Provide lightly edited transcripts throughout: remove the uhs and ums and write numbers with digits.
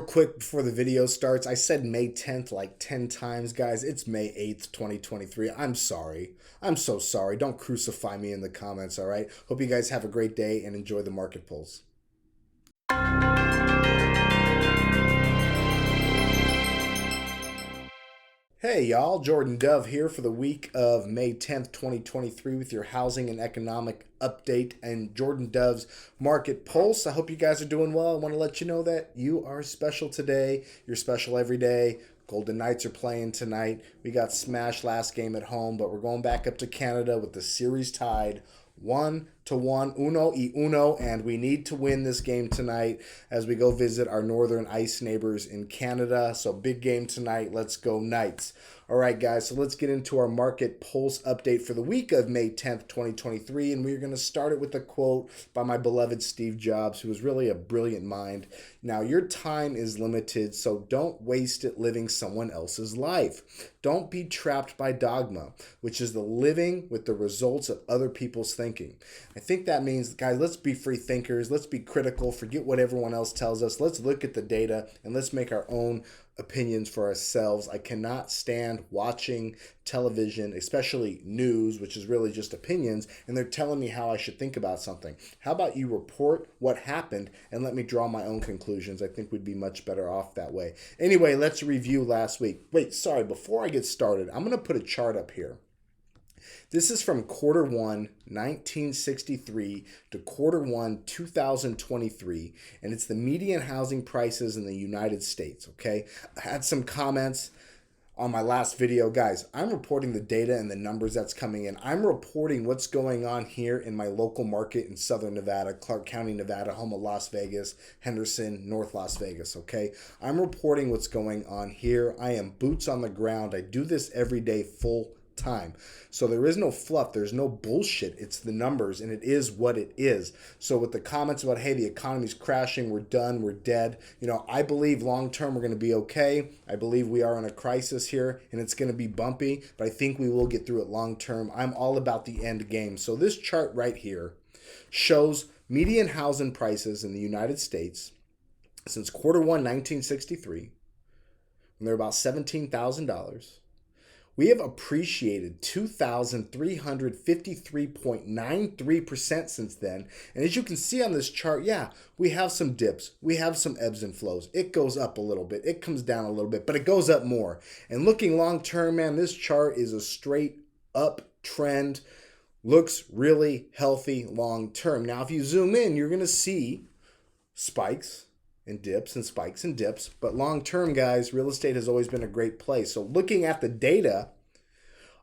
quick before the video starts, I said May 10th like 10 times, guys. It's May 8th, 2023. I'm sorry. I'm so sorry. Don't crucify me in the comments, all right? Hope you guys have a great day and enjoy the market pulse. Hey y'all, Jordan Dove here for the week of May 10th, 2023 with your housing and economic update and Jordan Dove's market pulse. I hope you guys are doing well. I want to let you know that you are special today. You're special every day. Golden Knights are playing tonight. We got smashed last game at home, but we're going back up to Canada with the series tied 1-1, uno y uno, and we need to win this game tonight as we go visit our northern ice neighbors in Canada. So big game tonight. Let's go Knights. All right, guys, so let's get into our market pulse update for the week of May 10th, 2023, and we're going to start it with a quote by my beloved Steve Jobs, who was really a brilliant mind. Now, your time is limited, so don't waste it living someone else's life. Don't be trapped by dogma, which is the living with the results of other people's thinking. I think that means, guys, let's be free thinkers. Let's be critical. Forget what everyone else tells us. Let's look at the data and let's make our own opinions for ourselves. I cannot stand watching television, especially news, which is really just opinions, and they're telling me how I should think about something. How about you report what happened and let me draw my own conclusions? I think we'd be much better off that way. Anyway, let's review last week. Wait, sorry, before I get started, I'm going to put a chart up here. This is from quarter 1, 1963 to quarter 1, 2023, and it's the median housing prices in the United States, okay? I had some comments on my last video. Guys, I'm reporting the data and the numbers that's coming in. I'm reporting what's going on here in my local market in Southern Nevada, Clark County, Nevada, home of Las Vegas, Henderson, North Las Vegas, okay? I'm reporting what's going on here. I am boots on the ground. I do this every day full time. So there is no fluff. There's no bullshit. It's the numbers, and it is what it is. So with the comments about, hey, the economy's crashing, we're done, we're dead, you know, I believe long term we're going to be okay. I believe we are in a crisis here, and it's going to be bumpy, but I think we will get through it long term. I'm all about the end game. So this chart right here shows median housing prices in the United States since quarter 1, 1963, when they're about $17,000. We have appreciated 2,353.93% since then. And as you can see on this chart, yeah, we have some dips. We have some ebbs and flows. It goes up a little bit. It comes down a little bit, but it goes up more. And looking long term, man, this chart is a straight up trend. Looks really healthy long term. Now, if you zoom in, you're going to see spikes and dips and spikes and dips. But long term, guys, real estate has always been a great place. So looking at the data,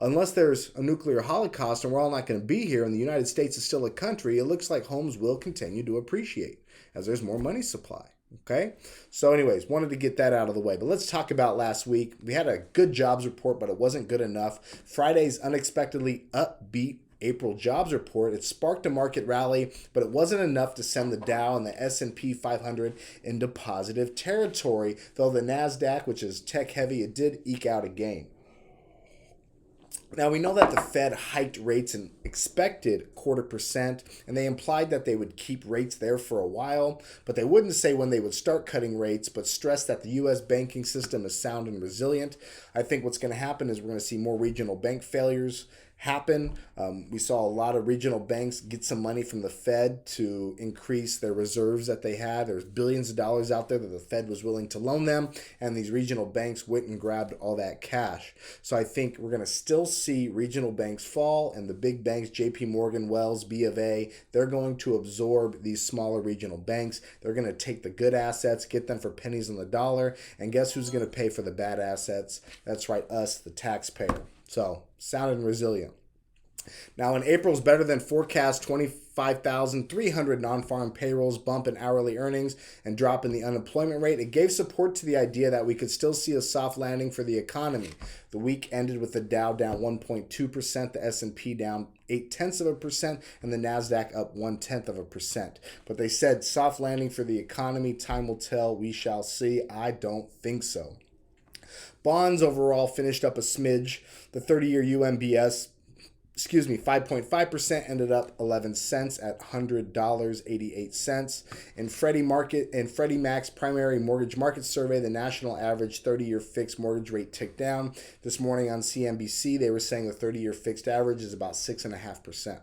unless there's a nuclear holocaust and we're all not going to be here and the United States is still a country, it looks like homes will continue to appreciate as there's more money supply. Okay? So anyways, wanted to get that out of the way. But let's talk about last week. We had a good jobs report, but it wasn't good enough. Friday's unexpectedly upbeat April jobs report, it sparked a market rally, but it wasn't enough to send the Dow and the S&P 500 into positive territory, though the Nasdaq, which is tech heavy, it did eke out a gain. Now, we know that the Fed hiked rates an expected 0.25%, and they implied that they would keep rates there for a while, but they wouldn't say when they would start cutting rates, but stressed that the U.S. banking system is sound and resilient. I think what's going to happen is we're going to see more regional bank failures happen. We saw a lot of regional banks get some money from the Fed to increase their reserves that they had. There's billions of dollars out there that the Fed was willing to loan them, and these regional banks went and grabbed all that cash. So I think we're going to still see regional banks fall, and the big banks, JP Morgan, Wells, B of A, they're going to absorb these smaller regional banks. They're going to take the good assets, get them for pennies on the dollar, and guess who's going to pay for the bad assets? That's right, us, the taxpayer. So, sound and resilient. Now, in April's better than forecast 25,300 non-farm payrolls bump in hourly earnings and drop in the unemployment rate, it gave support to the idea that we could still see a soft landing for the economy. The week ended with the Dow down 1.2%, the S&P down 0.8%, and the Nasdaq up 0.1%. But they said soft landing for the economy. Time will tell. We shall see. I don't think so. Bonds overall finished up a smidge. The 30-year UMBS 5.5% ended up 11 cents at $100.88. In Freddie Mac's primary mortgage market survey, the national average 30-year fixed mortgage rate ticked down. This morning on CNBC, they were saying the 30-year fixed average is about 6.5%.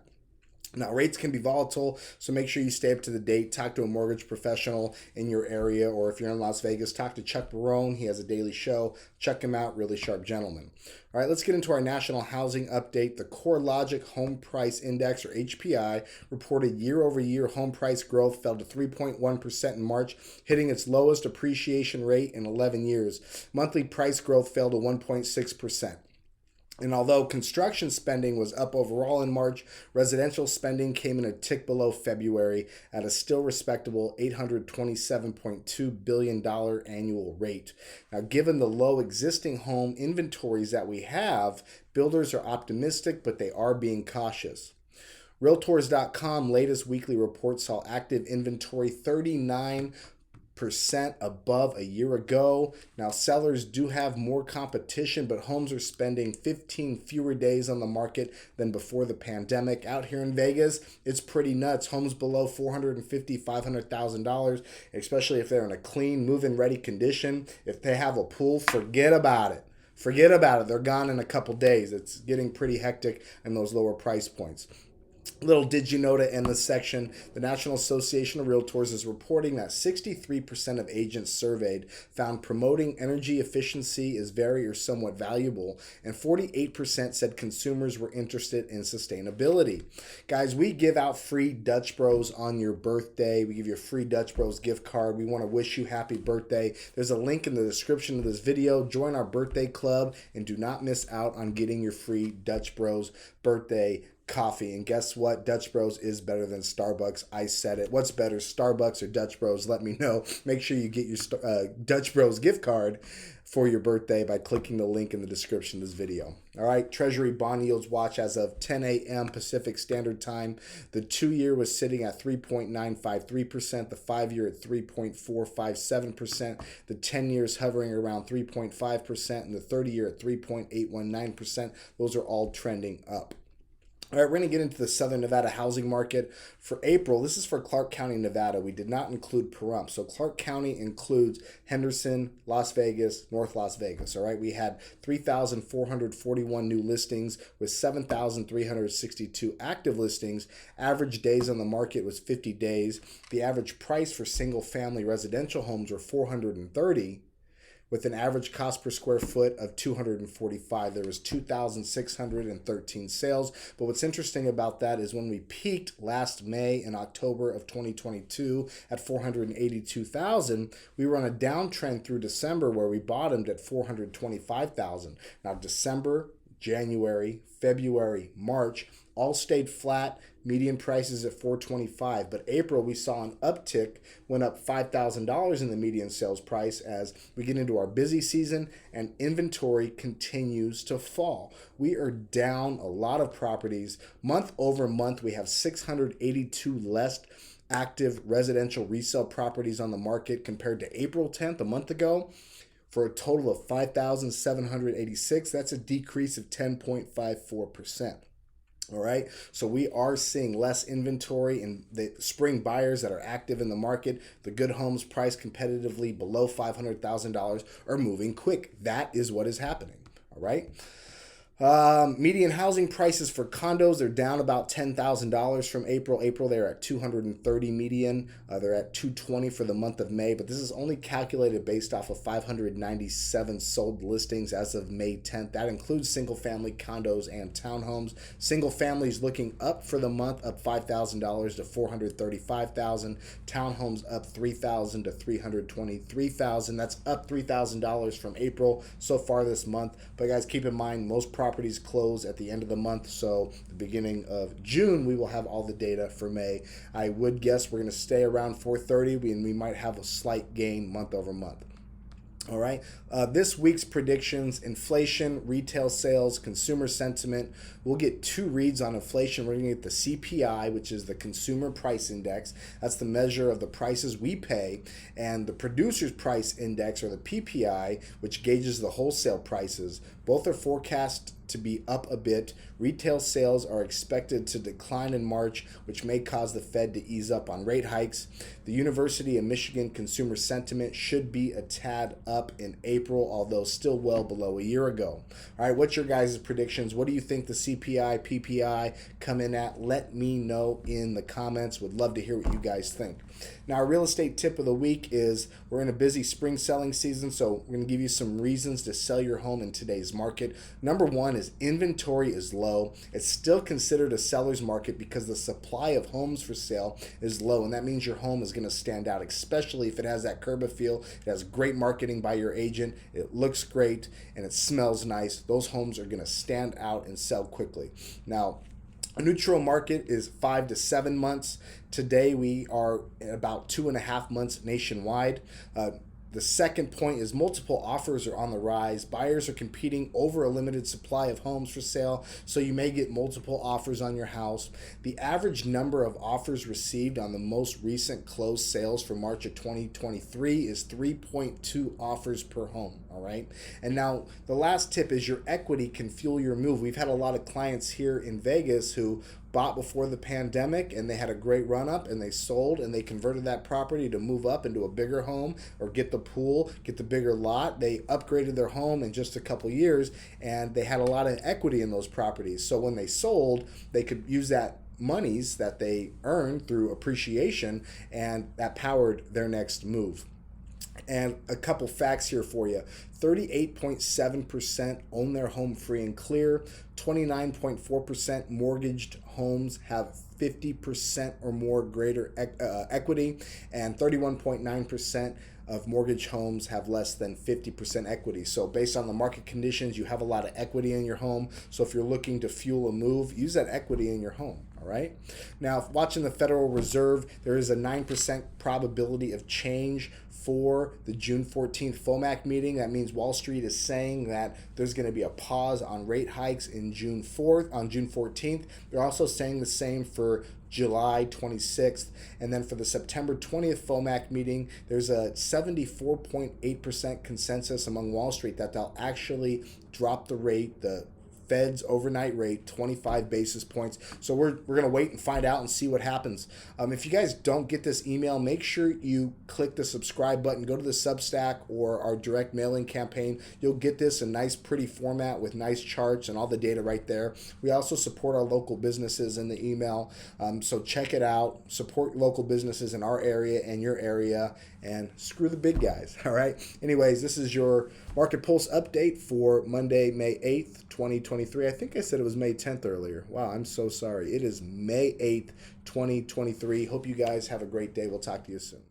Now, rates can be volatile, so make sure you stay up to the date. Talk to a mortgage professional in your area, or if you're in Las Vegas, talk to Chuck Barone. He has a daily show. Check him out, really sharp gentleman. All right, let's get into our national housing update. The CoreLogic Home Price Index, or HPI, reported year-over-year home price growth fell to 3.1% in March, hitting its lowest appreciation rate in 11 years. Monthly price growth fell to 1.6%. And although construction spending was up overall in March, residential spending came in a tick below February at a still respectable $827.2 billion annual rate. Now, given the low existing home inventories that we have, builders are optimistic, but they are being cautious. Realtors.com latest weekly report saw active inventory 39% above a year ago. Now, sellers do have more competition, but homes are spending 15 fewer days on the market than before the pandemic. Out here in Vegas, it's pretty nuts. Homes below $450,000, $500,000, especially if they're in a clean, move-in ready condition. If they have a pool, forget about it. Forget about it. They're gone in a couple days. It's getting pretty hectic in those lower price points. Little did you know to end this section, the National Association of Realtors is reporting that 63% of agents surveyed found promoting energy efficiency is very or somewhat valuable, and 48% said consumers were interested in sustainability. Guys, we give out free Dutch Bros on your birthday. We give you a free Dutch Bros gift card. We want to wish you happy birthday. There's a link in the description of this video. Join our birthday club and do not miss out on getting your free Dutch Bros birthday coffee. And guess what? Dutch Bros is better than Starbucks. I said it. What's better, Starbucks or Dutch Bros? Let me know. Make sure you get your Dutch Bros gift card for your birthday by clicking the link in the description of this video. All right, Treasury bond yields watch as of 10 a.m. Pacific Standard Time. The 2-year was sitting at 3.953%, the 5-year at 3.457%, the 10-year is hovering around 3.5%, and the 30-year at 3.819%. Those are all trending up. All right, we're going to get into the Southern Nevada housing market for April. This is for Clark County, Nevada. We did not include Pahrump. So Clark County includes Henderson, Las Vegas, North Las Vegas. All right, we had 3,441 new listings with 7,362 active listings. Average days on the market was 50 days. The average price for single-family residential homes were $430. With an average cost per square foot of $245. There was 2,613 sales. But what's interesting about that is when we peaked last May and October of 2022 at 482,000, we were on a downtrend through December where we bottomed at 425,000. Now December, January, February, March all stayed flat, median prices at $425. But April, we saw an uptick, went up $5,000 in the median sales price as we get into our busy season and inventory continues to fall. We are down a lot of properties. Month over month, we have 682 less active residential resale properties on the market compared to April 10th, a month ago, for a total of 5,786. That's a decrease of 10.54%. All right, so we are seeing less inventory, and the spring buyers that are active in the market, the good homes priced competitively below $500,000 are moving quick. That is what is happening. All right. Median housing prices for condos are down about $10,000 from April. April, they're at 230 median. They're at 220 for the month of May, but this is only calculated based off of 597 sold listings as of May 10th. That includes single-family condos and townhomes. Single families looking up for the month, up $5,000 to $435,000. Townhomes up $3,000 to $323,000. That's up $3,000 from April so far this month. But guys, keep in mind, most properties close at the end of the month, so the beginning of June we will have all the data for May. I would guess we're going to stay around 430, and we might have a slight gain month over month. All right, this week's predictions: inflation, retail sales, consumer sentiment. We'll get 2 reads on inflation. We're going to get the CPI, which is the Consumer Price Index. That's the measure of the prices we pay, and the Producer's Price Index, or the PPI, which gauges the wholesale prices. Both are forecast to be up a bit. Retail sales are expected to decline in March, which may cause the Fed to ease up on rate hikes. The University of Michigan consumer sentiment should be a tad up in April, although still well below a year ago. All right, what's your guys' predictions? What do you think the CPI, PPI come in at? Let me know in the comments. Would love to hear what you guys think. Now, our real estate tip of the week is we're in a busy spring selling season, so we're going to give you some reasons to sell your home in today's market. Number one is inventory is low. It's still considered a seller's market because the supply of homes for sale is low, and that means your home is going to stand out, especially if it has that curb appeal. It has great marketing by your agent. It looks great, and it smells nice. Those homes are going to stand out and sell quickly. Now, a neutral market is 5 to 7 months. Today we are at about 2.5 months nationwide. The second point is multiple offers are on the rise. Buyers are competing over a limited supply of homes for sale, so you may get multiple offers on your house. The average number of offers received on the most recent closed sales for March of 2023 is 3.2 offers per home, all right? And now the last tip is your equity can fuel your move. We've had a lot of clients here in Vegas who bought before the pandemic and they had a great run up and they sold and they converted that property to move up into a bigger home or get the pool, get the bigger lot. They upgraded their home in just a couple years and they had a lot of equity in those properties. So when they sold, they could use that monies that they earned through appreciation, and that powered their next move. And a couple facts here for you. 38.7% own their home free and clear. 29.4% mortgaged homes have 50% or more greater equity. And 31.9% of mortgage homes have less than 50% equity. So based on the market conditions, you have a lot of equity in your home. So if you're looking to fuel a move, use that equity in your home. All right. Now, watching the Federal Reserve, there is a 9% probability of change for the June 14th FOMC meeting. That means Wall Street is saying that there's going to be a pause on rate hikes in June 14th. They're also saying the same for July 26th. And then for the September 20th FOMC meeting, there's a 74.8% consensus among Wall Street that they'll actually drop the rate, the Fed's overnight rate, 25 basis points. So we're going to wait and find out and see what happens. If you guys don't get this email, make sure you click the subscribe button, go to the Substack or our direct mailing campaign. You'll get this in nice, pretty format with nice charts and all the data right there. We also support our local businesses in the email. So check it out. Support local businesses in our area and your area, and screw the big guys. All right. Anyways, this is your Market Pulse update for Monday, May 8th, 2023. I think I said it was May 10th earlier. Wow, I'm so sorry. It is May 8th, 2023. Hope you guys have a great day. We'll talk to you soon.